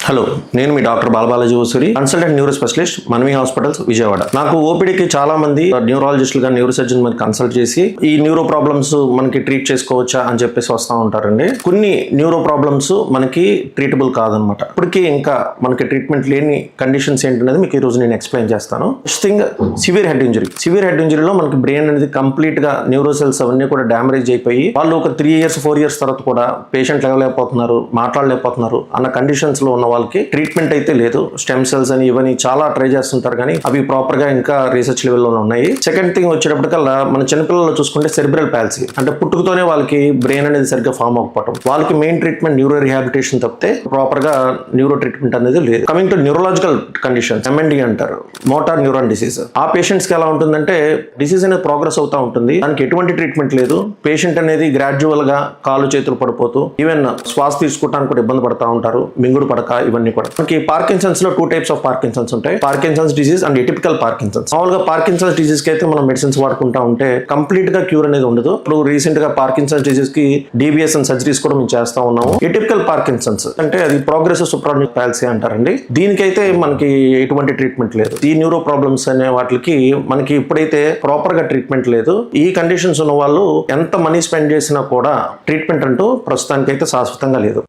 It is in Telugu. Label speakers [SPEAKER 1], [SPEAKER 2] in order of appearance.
[SPEAKER 1] హలో, నేను మీ డాక్టర్ బాలబాలాజీ ఊసూరి, కన్సల్టెంట్ న్యూరో స్పెషలిస్ట్, మనవి హాస్పిటల్స్, విజయవాడ. నాకు ఓపీడీకి చాలా మంది న్యూరాలజిస్టులు కానీ న్యూరో సర్జన్ మనకి కన్సల్ట్ చేసి ఈ న్యూరో ప్రాబ్లమ్స్ మనకి ట్రీట్ చేసుకోవచ్చా అని చెప్పేసి వస్తూ ఉంటారండి. కొన్ని న్యూరో ప్రాబ్లమ్స్ మనకి ట్రీటబుల్ కాదనమాట. ఇప్పటికీ ఇంకా మనకి ట్రీట్మెంట్ లేని కండిషన్స్ ఏంటనేది మీకు ఈ రోజు నేను ఎక్స్ప్లెయిన్ చేస్తాను. First thing, severe head injury. Severe head ఇంజరీలో మనకి బ్రెయిన్ అనేది కంప్లీట్ గా న్యూరో సెల్స్ అవన్నీ కూడా డ్యామేజ్ అయిపోయి వాళ్ళు ఒక 3 years 4 years తర్వాత కూడా పేషెంట్ లేవలేకపోతున్నారు, మాట్లాడలేకపోతున్నారు అన్న కండిషన్స్ లో ఉన్న వాళ్ళకి ట్రీట్మెంట్ అయితే లేదు. స్టెమ్ సెల్స్ అని ఇవన్నీ చాలా ట్రై చేస్తుంటారు, కానీ అవి ప్రాపర్ గా ఇంకా రీసెర్చ్ లెవెల్లో ఉన్నాయి. సెకండ్ థింగ్ వచ్చేటప్పటికల్లా మన చిన్నపిల్లల్లో చూసుకుంటే సెరిబ్రల్ పాలసీ, అంటే పుట్టుకతోనే వాళ్ళకి బ్రెయిన్ అనేది సరిగ్గా ఫామ్ అవ్వకపోవడం, వాళ్ళకి మెయిన్ ట్రీట్మెంట్ న్యూరో రిహాబిలిటేషన్ తప్పితే ప్రాపర్ గా న్యూరో ట్రీట్మెంట్ అనేది లేదు. Coming to neurological conditions, MND అంటారు, మోటార్ న్యూరాన్ డిసీజ్. ఆ పేషెంట్స్ కి ఎలా ఉంటుందంటే డిసీజ్ అనేది ప్రోగ్రెస్ అవుతా ఉంటుంది, దానికి ఎటువంటి ట్రీట్మెంట్ లేదు. పేషెంట్ అనేది గ్రాడ్యువల్ గా కాలు చేతులు పడిపోతూ ఈవెన్ శ్వాస తీసుకోవడానికి కూడా ఇబ్బంది పడతా ఉంటారు, మింగుడు పడక ఇవన్నీ కూడా. మనకి పార్కిన్సన్స్ లో 2 types ఆఫ్ పార్కిన్సన్స్ ఉంటాయి, Parkinson's disease and atypical Parkinson's. మామూలుగా పార్కిన్సన్స్ డిసీజ్ కి అయితే మనం మెడిసిన్స్ వాడుకుంటా ఉంటే కంప్లీట్ గా క్యూర్ అనేది ఉండదు. ఇప్పుడు రీసెంట్ గా పార్కిన్సన్స్ డిసీజ్ కి డిబిఎస్ అండ్ సర్జరీస్ కూడా మేము చేస్తా ఉన్నాము. ఎటిపికల్ పార్కిన్సన్స్ అంటే అది ప్రోగ్రెసివ్ సూప్రాన్యూక్ పాలసీ అంటారండి. దీనికైతే మనకి ఎటువంటి ట్రీట్మెంట్ లేదు. ఈ న్యూరో ప్రాబ్లమ్స్ అనే వాటికి మనకి ఇప్పుడైతే ప్రాపర్ గా ట్రీట్మెంట్ లేదు. ఈ కండిషన్స్ ఉన్న వాళ్ళు ఎంత మనీ స్పెండ్ చేసినా కూడా ట్రీట్మెంట్ అంటూ ప్రస్తుతానికి అయితే శాశ్వతంగా లేదు.